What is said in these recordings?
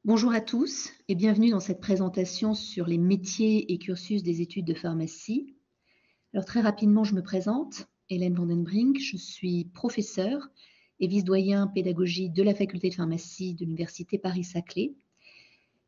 Bonjour à tous et bienvenue dans cette présentation sur les métiers et cursus des études de pharmacie. Alors très rapidement, je me présente, Hélène Vandenbrink, je suis professeure et vice-doyen pédagogie de la faculté de pharmacie de l'Université Paris-Saclay.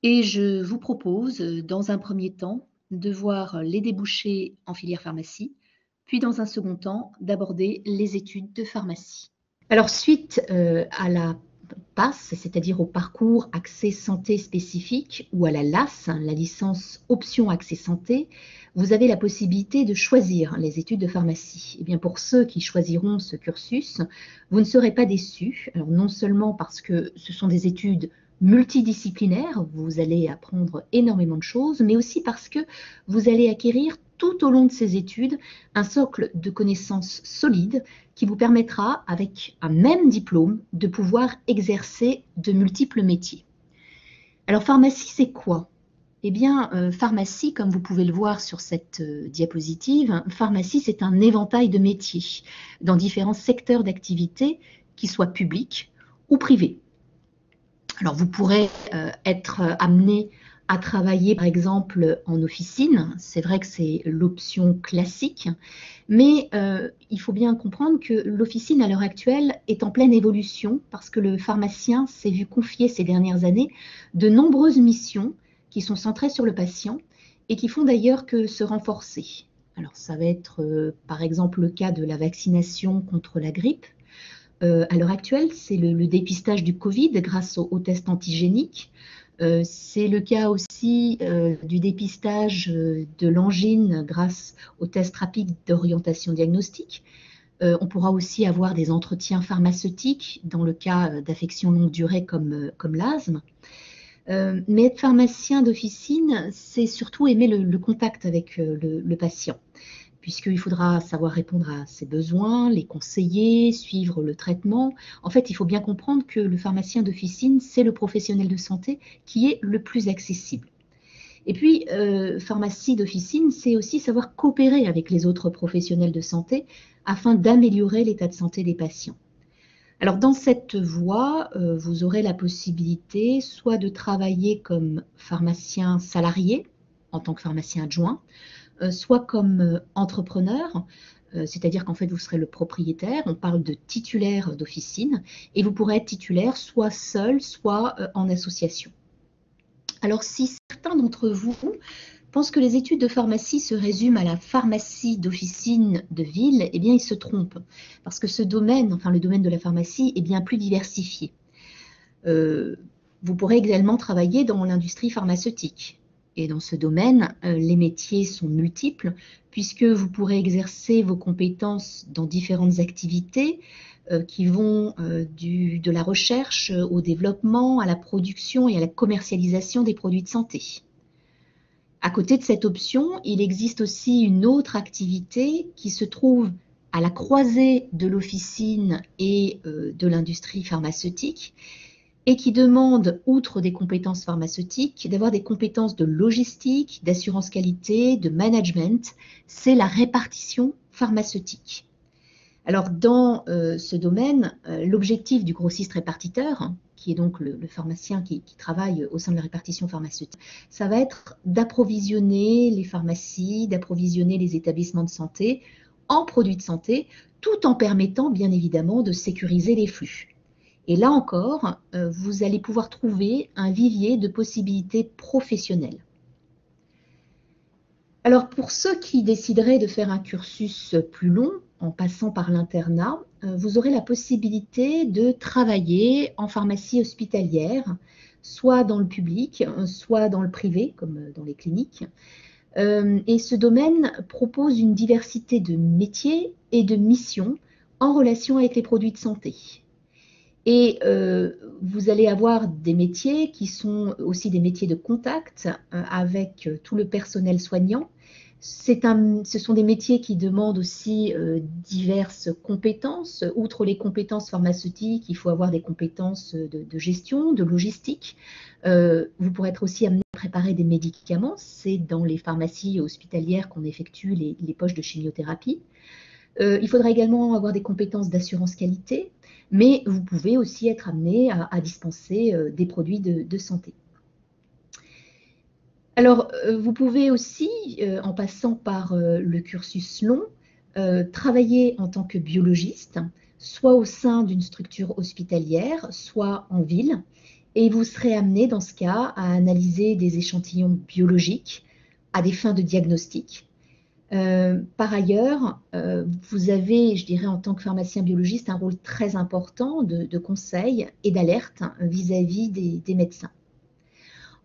Et je vous propose, dans un premier temps, de voir les débouchés en filière pharmacie, puis dans un second temps, d'aborder les études de pharmacie. Alors suite à la PASS, c'est-à-dire au parcours accès santé spécifique, ou à la LAS, la licence option accès santé, vous avez la possibilité de choisir les études de pharmacie. Et bien pour ceux qui choisiront ce cursus, vous ne serez pas déçus. Alors non seulement parce que ce sont des études multidisciplinaires, vous allez apprendre énormément de choses, mais aussi parce que vous allez acquérir tout au long de ces études un socle de connaissances solides qui vous permettra, avec un même diplôme, de pouvoir exercer de multiples métiers. Alors, pharmacie, c'est quoi? Eh bien, pharmacie, comme vous pouvez le voir sur cette diapositive, pharmacie, c'est un éventail de métiers dans différents secteurs d'activité, qu'ils soient publics ou privés. Alors, vous pourrez être amené à travailler, par exemple, en officine. C'est vrai que c'est l'option classique, mais il faut bien comprendre que l'officine, à l'heure actuelle, est en pleine évolution parce que le pharmacien s'est vu confier ces dernières années de nombreuses missions qui sont centrées sur le patient et qui font d'ailleurs que se renforcer. Alors, ça va être, par exemple, le cas de la vaccination contre la grippe. À l'heure actuelle, c'est le dépistage du Covid grâce aux tests antigéniques. C'est le cas aussi du dépistage de l'angine grâce aux tests rapides d'orientation diagnostique. On pourra aussi avoir des entretiens pharmaceutiques dans le cas d'affections longue durée comme l'asthme. Mais être pharmacien d'officine, c'est surtout aimer le contact avec le patient, puisqu'il faudra savoir répondre à ses besoins, les conseiller, suivre le traitement. En fait, il faut bien comprendre que le pharmacien d'officine, c'est le professionnel de santé qui est le plus accessible. Et puis, pharmacie d'officine, c'est aussi savoir coopérer avec les autres professionnels de santé afin d'améliorer l'état de santé des patients. Alors, dans cette voie, vous aurez la possibilité soit de travailler comme pharmacien salarié, en tant que pharmacien adjoint, soit comme entrepreneur, c'est-à-dire qu'en fait, vous serez le propriétaire. On parle de titulaire d'officine et vous pourrez être titulaire soit seul, soit en association. Alors, si certains d'entre vous pensent que les études de pharmacie se résument à la pharmacie d'officine de ville, eh bien, ils se trompent, parce que ce domaine, enfin le domaine de la pharmacie, est bien plus diversifié. Vous pourrez également travailler dans l'industrie pharmaceutique. Et dans ce domaine, les métiers sont multiples, puisque vous pourrez exercer vos compétences dans différentes activités qui vont de la recherche au développement, à la production et à la commercialisation des produits de santé. À côté de cette option, il existe aussi une autre activité qui se trouve à la croisée de l'officine et de l'industrie pharmaceutique et qui demande, outre des compétences pharmaceutiques, d'avoir des compétences de logistique, d'assurance qualité, de management. C'est la répartition pharmaceutique. Alors, dans ce domaine, l'objectif du grossiste répartiteur, qui est donc le pharmacien qui travaille au sein de la répartition pharmaceutique, ça va être d'approvisionner les pharmacies, d'approvisionner les établissements de santé en produits de santé, tout en permettant bien évidemment de sécuriser les flux. Et là encore, vous allez pouvoir trouver un vivier de possibilités professionnelles. Alors pour ceux qui décideraient de faire un cursus plus long, en passant par l'internat, vous aurez la possibilité de travailler en pharmacie hospitalière, soit dans le public, soit dans le privé, comme dans les cliniques. Et ce domaine propose une diversité de métiers et de missions en relation avec les produits de santé. Et vous allez avoir des métiers qui sont aussi des métiers de contact avec tout le personnel soignant. Ce sont des métiers qui demandent aussi diverses compétences. Outre les compétences pharmaceutiques, il faut avoir des compétences de gestion, de logistique. Vous pourrez être aussi amené à préparer des médicaments. C'est dans les pharmacies hospitalières qu'on effectue les poches de chimiothérapie. Il faudra également avoir des compétences d'assurance qualité, mais vous pouvez aussi être amené à dispenser des produits de santé. Alors, vous pouvez aussi, en passant par le cursus long, travailler en tant que biologiste, soit au sein d'une structure hospitalière, soit en ville, et vous serez amené dans ce cas à analyser des échantillons biologiques à des fins de diagnostic. Par ailleurs, vous avez, je dirais, en tant que pharmacien biologiste, un rôle très important de conseil et d'alerte vis-à-vis des médecins.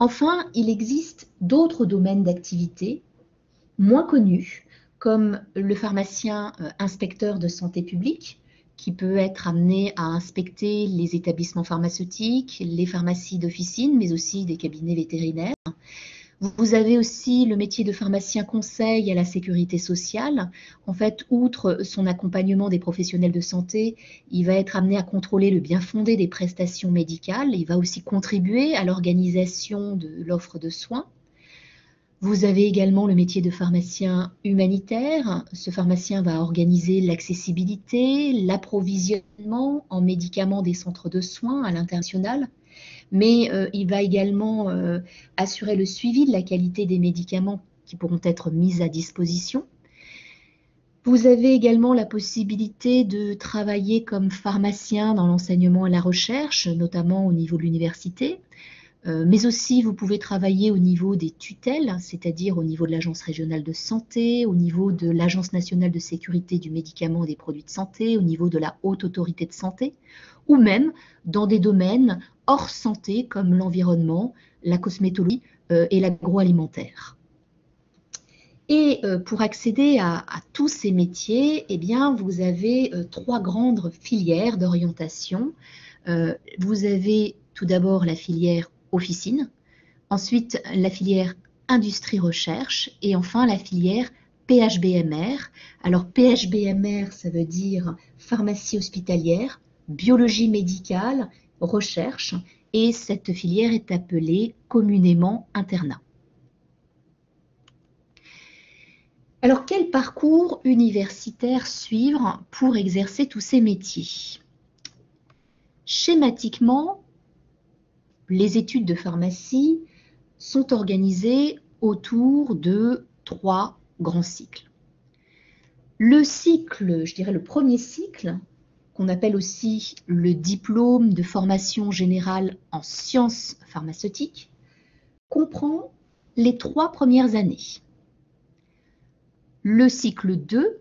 Enfin, il existe d'autres domaines d'activité moins connus, comme le pharmacien inspecteur de santé publique, qui peut être amené à inspecter les établissements pharmaceutiques, les pharmacies d'officine, mais aussi des cabinets vétérinaires. Vous avez aussi le métier de pharmacien conseil à la sécurité sociale. En fait, outre son accompagnement des professionnels de santé, il va être amené à contrôler le bien fondé des prestations médicales. Il va aussi contribuer à l'organisation de l'offre de soins. Vous avez également le métier de pharmacien humanitaire. Ce pharmacien va organiser l'accessibilité, l'approvisionnement en médicaments des centres de soins à l'international, mais il va également assurer le suivi de la qualité des médicaments qui pourront être mis à disposition. Vous avez également la possibilité de travailler comme pharmacien dans l'enseignement et la recherche, notamment au niveau de l'université. Mais aussi, vous pouvez travailler au niveau des tutelles, c'est-à-dire au niveau de l'Agence régionale de santé, au niveau de l'Agence nationale de sécurité du médicament et des produits de santé, au niveau de la Haute Autorité de santé, ou même dans des domaines hors santé comme l'environnement, la cosmétologie et l'agroalimentaire. Et pour accéder à tous ces métiers, eh bien, vous avez trois grandes filières d'orientation. Vous avez tout d'abord la filière officine, ensuite la filière industrie-recherche et enfin la filière PHBMR. Alors PHBMR, ça veut dire pharmacie hospitalière, biologie médicale, recherche, et cette filière est appelée communément internat. Alors quel parcours universitaire suivre pour exercer tous ces métiers? Schématiquement, les études de pharmacie sont organisées autour de trois grands cycles. Le cycle, je dirais le premier cycle, qu'on appelle aussi le diplôme de formation générale en sciences pharmaceutiques, comprend les 3 premières années. Le cycle 2,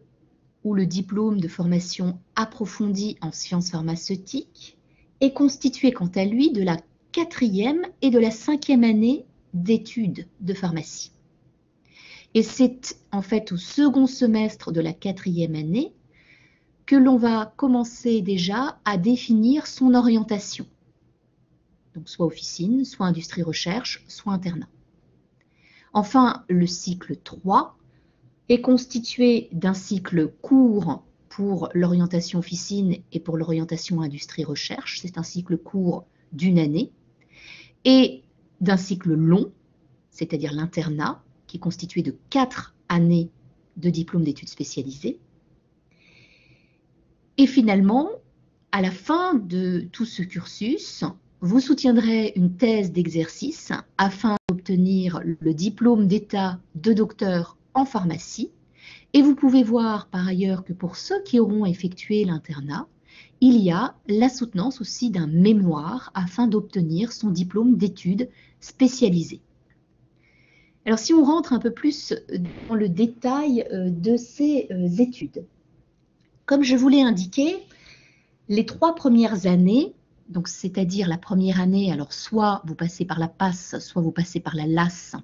ou le diplôme de formation approfondie en sciences pharmaceutiques, est constitué quant à lui de la 4e et de la 5e année d'études de pharmacie. Et c'est en fait au second semestre de la 4e année que l'on va commencer déjà à définir son orientation. Donc soit officine, soit industrie-recherche, soit internat. Enfin, le cycle 3 est constitué d'un cycle court pour l'orientation officine et pour l'orientation industrie-recherche. C'est un cycle court d'1 année. Et d'un cycle long, c'est-à-dire l'internat, qui est constitué de 4 années de diplôme d'études spécialisées. Et finalement, à la fin de tout ce cursus, vous soutiendrez une thèse d'exercice afin d'obtenir le diplôme d'État de docteur en pharmacie. Et vous pouvez voir par ailleurs que pour ceux qui auront effectué l'internat, il y a la soutenance aussi d'un mémoire afin d'obtenir son diplôme d'études spécialisées. Alors si on rentre un peu plus dans le détail de ces études, comme je vous l'ai indiqué, les 3 premières années, donc c'est-à-dire la première année, alors soit vous passez par la PASS, soit vous passez par la LAS,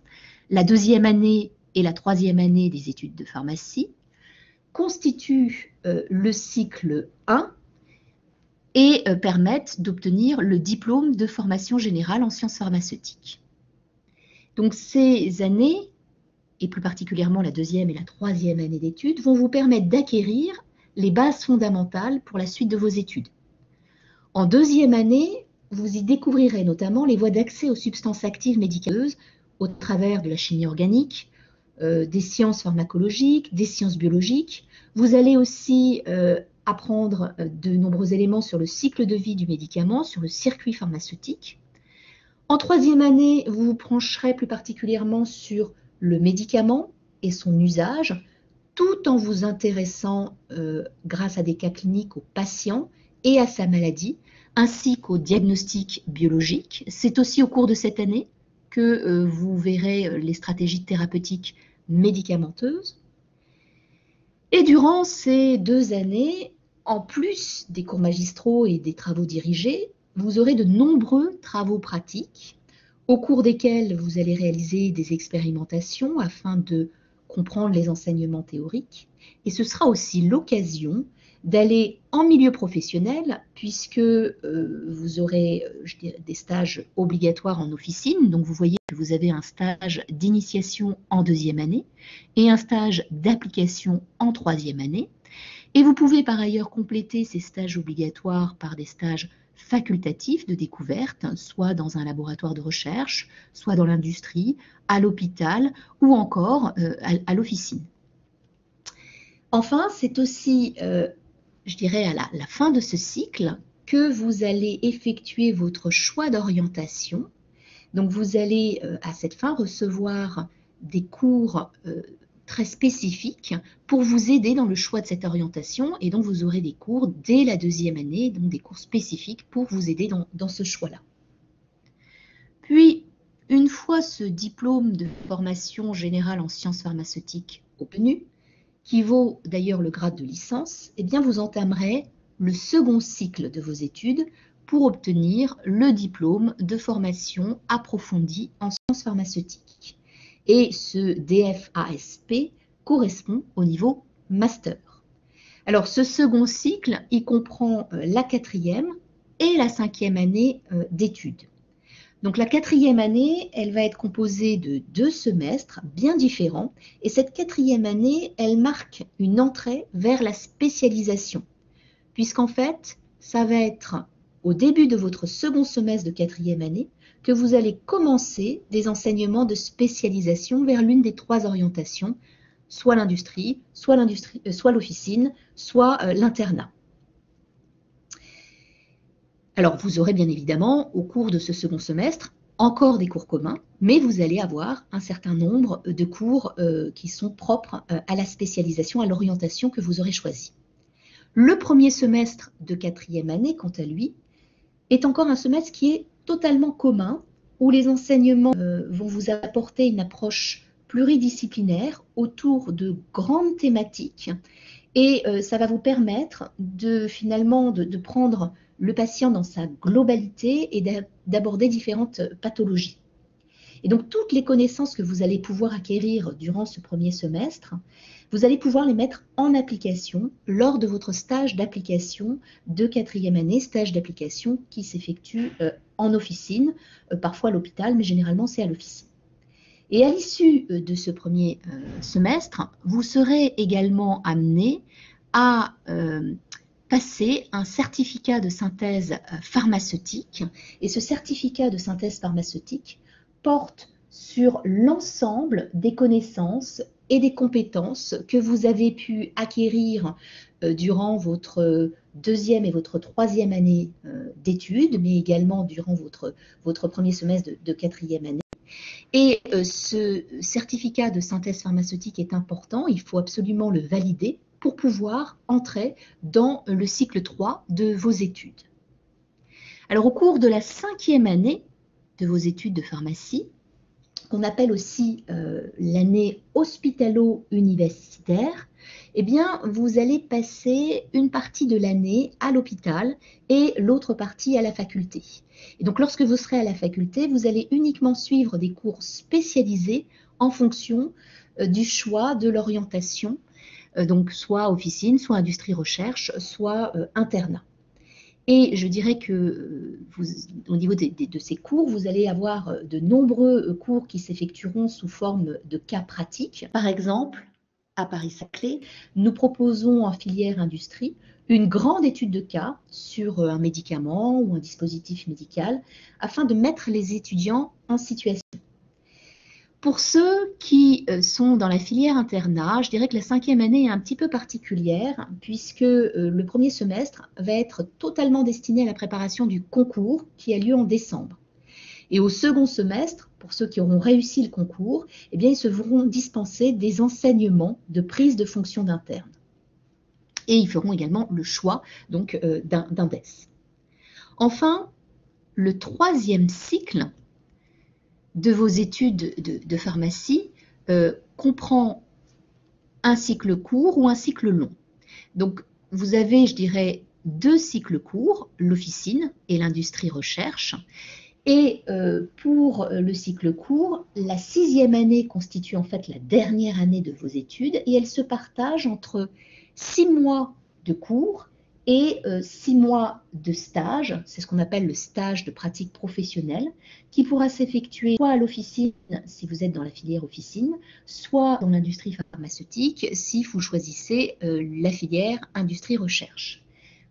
la 2e année et la 3e année des études de pharmacie, constituent le cycle 1 et permettent d'obtenir le diplôme de formation générale en sciences pharmaceutiques. Donc ces années, et plus particulièrement la 2e et la 3e année d'études, vont vous permettre d'acquérir les bases fondamentales pour la suite de vos études. En 2e année, vous y découvrirez notamment les voies d'accès aux substances actives médicameneuses au travers de la chimie organique, des sciences pharmacologiques, des sciences biologiques. Vous allez aussi apprendre de nombreux éléments sur le cycle de vie du médicament, sur le circuit pharmaceutique. En troisième année, vous vous pencherez plus particulièrement sur le médicament et son usage, tout en vous intéressant, grâce à des cas cliniques, au patient et à sa maladie, ainsi qu'au diagnostic biologique. C'est aussi au cours de cette année que vous verrez les stratégies thérapeutiques médicamenteuses. Et durant ces 2 années, en plus des cours magistraux et des travaux dirigés, vous aurez de nombreux travaux pratiques au cours desquels vous allez réaliser des expérimentations afin de comprendre les enseignements théoriques. Et ce sera aussi l'occasion d'aller en milieu professionnel puisque vous aurez des stages obligatoires en officine. Donc vous voyez que vous avez un stage d'initiation en deuxième année et un stage d'application en troisième année. Et vous pouvez par ailleurs compléter ces stages obligatoires par des stages facultatifs de découverte, soit dans un laboratoire de recherche, soit dans l'industrie, à l'hôpital ou encore à l'officine. Enfin, c'est aussi, je dirais, à la fin de ce cycle que vous allez effectuer votre choix d'orientation. Donc, vous allez à cette fin recevoir des cours très spécifiques pour vous aider dans le choix de cette orientation, et donc vous aurez des cours dès la deuxième année, donc des cours spécifiques pour vous aider dans ce choix-là. Puis, une fois ce diplôme de formation générale en sciences pharmaceutiques obtenu, qui vaut d'ailleurs le grade de licence, eh bien vous entamerez le second cycle de vos études pour obtenir le diplôme de formation approfondie en sciences pharmaceutiques. Et ce DFASP correspond au niveau master. Alors ce second cycle, il comprend la quatrième et la cinquième année d'études. Donc la quatrième année, elle va être composée de 2 semestres bien différents. Et cette quatrième année, elle marque une entrée vers la spécialisation. Puisqu'en fait, ça va être au début de votre second semestre de quatrième année que vous allez commencer des enseignements de spécialisation vers l'une des 3 orientations, soit l'industrie, soit l'officine, soit l'internat. Alors, vous aurez bien évidemment, au cours de ce second semestre, encore des cours communs, mais vous allez avoir un certain nombre de cours qui sont propres à la spécialisation, à l'orientation que vous aurez choisie. Le premier semestre de quatrième année, quant à lui, est encore un semestre qui est totalement commun, où les enseignements vont vous apporter une approche pluridisciplinaire autour de grandes thématiques, et ça va vous permettre finalement de prendre le patient dans sa globalité et d'aborder différentes pathologies. Et donc, toutes les connaissances que vous allez pouvoir acquérir durant ce premier semestre, vous allez pouvoir les mettre en application lors de votre stage d'application de quatrième année, stage d'application qui s'effectue en officine, parfois à l'hôpital, mais généralement c'est à l'officine. Et à l'issue de ce premier semestre, vous serez également amené à passer un certificat de synthèse pharmaceutique. Et ce certificat de synthèse pharmaceutique porte sur l'ensemble des connaissances et des compétences que vous avez pu acquérir durant votre deuxième et votre troisième année d'études, mais également durant votre premier semestre de quatrième année. Et ce certificat de synthèse pharmaceutique est important, il faut absolument le valider pour pouvoir entrer dans le cycle 3 de vos études. Alors au cours de la cinquième année de vos études de pharmacie, qu'on appelle aussi l'année hospitalo-universitaire, eh bien, vous allez passer une partie de l'année à l'hôpital et l'autre partie à la faculté. Et donc, lorsque vous serez à la faculté, vous allez uniquement suivre des cours spécialisés en fonction du choix de l'orientation, donc soit officine, soit industrie-recherche, soit internat. Et je dirais que au niveau de ces cours, vous allez avoir de nombreux cours qui s'effectueront sous forme de cas pratiques. Par exemple, à Paris-Saclay, nous proposons en filière industrie une grande étude de cas sur un médicament ou un dispositif médical afin de mettre les étudiants en situation. Pour ceux qui sont dans la filière internat, je dirais que la cinquième année est un petit peu particulière puisque le premier semestre va être totalement destiné à la préparation du concours qui a lieu en décembre. Et au second semestre, pour ceux qui auront réussi le concours, eh bien, ils se verront dispenser des enseignements de prise de fonction d'interne. Et ils feront également le choix donc d'un DES. Enfin, le troisième cycle de vos études de pharmacie comprend un cycle court ou un cycle long. Donc, vous avez, je dirais, deux cycles courts, l'officine et l'industrie recherche. Et pour le cycle court, la 6e année constitue en fait la dernière année de vos études et elle se partage entre 6 mois de cours et 6 mois de stage, c'est ce qu'on appelle le stage de pratique professionnelle, qui pourra s'effectuer soit à l'officine si vous êtes dans la filière officine, soit dans l'industrie pharmaceutique si vous choisissez la filière industrie recherche.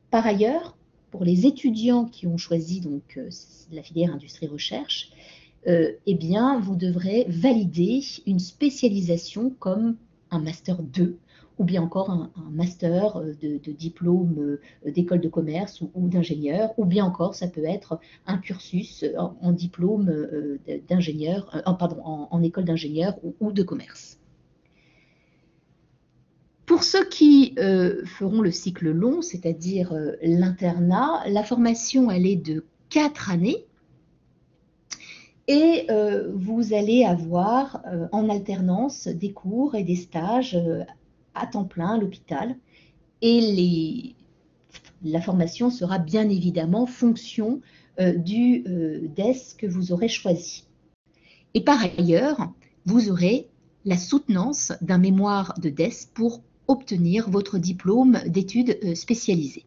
Par ailleurs, pour les étudiants qui ont choisi donc la filière industrie recherche, eh bien, vous devrez valider une spécialisation comme un master 2 ou bien encore un master de diplôme d'école de commerce ou d'ingénieur, ou bien encore ça peut être un cursus en diplôme d'ingénieur, en école d'ingénieur ou de commerce. Pour ceux qui feront le cycle long, c'est-à-dire l'internat, la formation elle est de 4 années et vous allez avoir en alternance des cours et des stages à temps plein à l'hôpital et la formation sera bien évidemment fonction du DES que vous aurez choisi. Et par ailleurs, vous aurez la soutenance d'un mémoire de DES pour obtenir votre diplôme d'études spécialisées.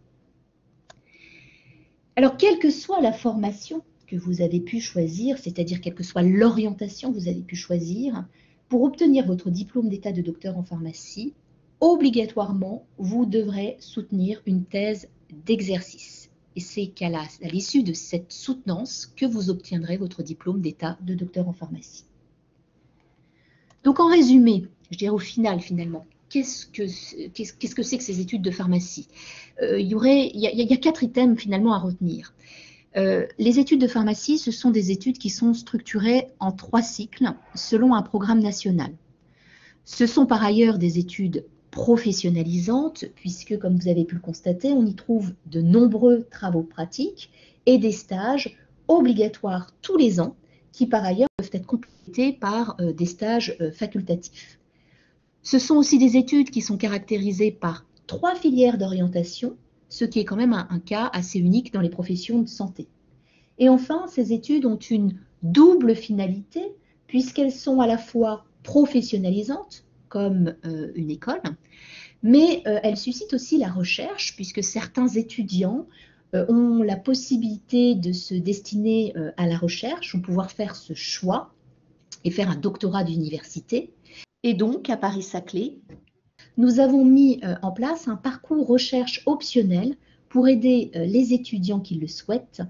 Alors, quelle que soit la formation que vous avez pu choisir, c'est-à-dire quelle que soit l'orientation que vous avez pu choisir, pour obtenir votre diplôme d'état de docteur en pharmacie, obligatoirement, vous devrez soutenir une thèse d'exercice. Et c'est qu'à l'issue de cette soutenance que vous obtiendrez votre diplôme d'état de docteur en pharmacie. Donc, en résumé, je dirais au final, finalement, qu'est-ce que c'est que ces études de pharmacie? Il y a 4 items finalement à retenir. Les études de pharmacie, ce sont des études qui sont structurées en 3 cycles selon un programme national. Ce sont par ailleurs des études professionnalisantes, puisque, comme vous avez pu le constater, on y trouve de nombreux travaux pratiques et des stages obligatoires tous les ans, qui par ailleurs peuvent être complétés par des stages facultatifs. Ce sont aussi des études qui sont caractérisées par 3 filières d'orientation, ce qui est quand même un cas assez unique dans les professions de santé. Et enfin, ces études ont une double finalité, puisqu'elles sont à la fois professionnalisantes, comme une école, mais elles suscitent aussi la recherche, puisque certains étudiants ont la possibilité de se destiner à la recherche, vont pouvoir faire ce choix et faire un doctorat d'université. Et donc, à Paris-Saclay, nous avons mis en place un parcours recherche optionnel pour aider les étudiants qui le souhaitent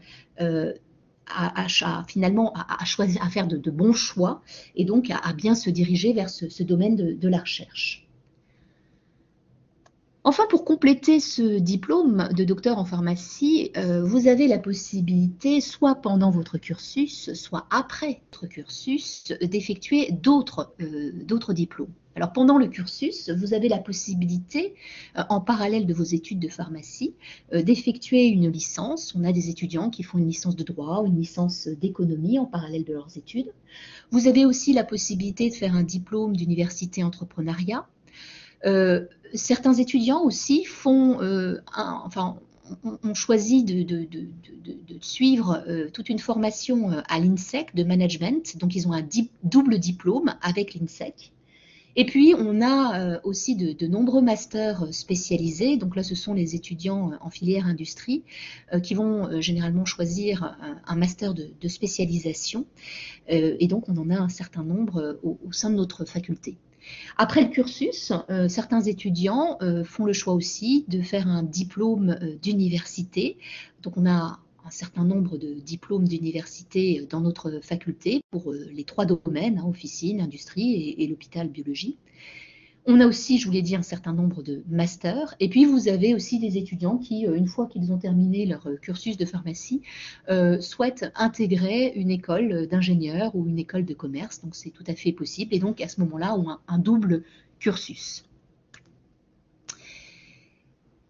finalement à choisir, à faire de bons choix et donc à bien se diriger vers ce domaine de la recherche. Enfin, pour compléter ce diplôme de docteur en pharmacie, vous avez la possibilité, soit pendant votre cursus, soit après votre cursus, d'effectuer d'autres diplômes. Alors, pendant le cursus, vous avez la possibilité, en parallèle de vos études de pharmacie, d'effectuer une licence. On a des étudiants qui font une licence de droit ou une licence d'économie en parallèle de leurs études. Vous avez aussi la possibilité de faire un diplôme d'université entrepreneuriat. Certains étudiants aussi ont choisi de suivre toute une formation à l'INSEC de management. Donc, ils ont un double diplôme avec l'INSEC. Et puis, on a aussi de nombreux masters spécialisés. Donc là, ce sont les étudiants en filière industrie qui vont généralement choisir un master de spécialisation. Et donc, on en a un certain nombre au sein de notre faculté. Après le cursus, certains étudiants font le choix aussi de faire un diplôme d'université. Donc, on a un certain nombre de diplômes d'université dans notre faculté pour les 3 domaines, officine, industrie et l'hôpital biologie. On a aussi, je vous l'ai dit, un certain nombre de masters. Et puis, vous avez aussi des étudiants qui, une fois qu'ils ont terminé leur cursus de pharmacie, souhaitent intégrer une école d'ingénieur ou une école de commerce. Donc, c'est tout à fait possible. Et donc, à ce moment-là, ont un double cursus.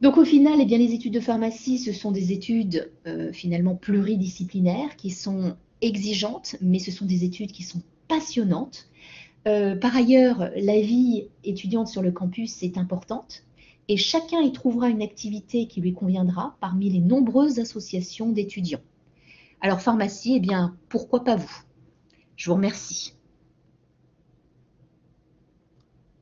Donc, au final, eh bien, les études de pharmacie, ce sont des études finalement pluridisciplinaires qui sont exigeantes, mais ce sont des études qui sont passionnantes. Par ailleurs, la vie étudiante sur le campus est importante et chacun y trouvera une activité qui lui conviendra parmi les nombreuses associations d'étudiants. Alors, pharmacie, eh bien, pourquoi pas vous? Je vous remercie.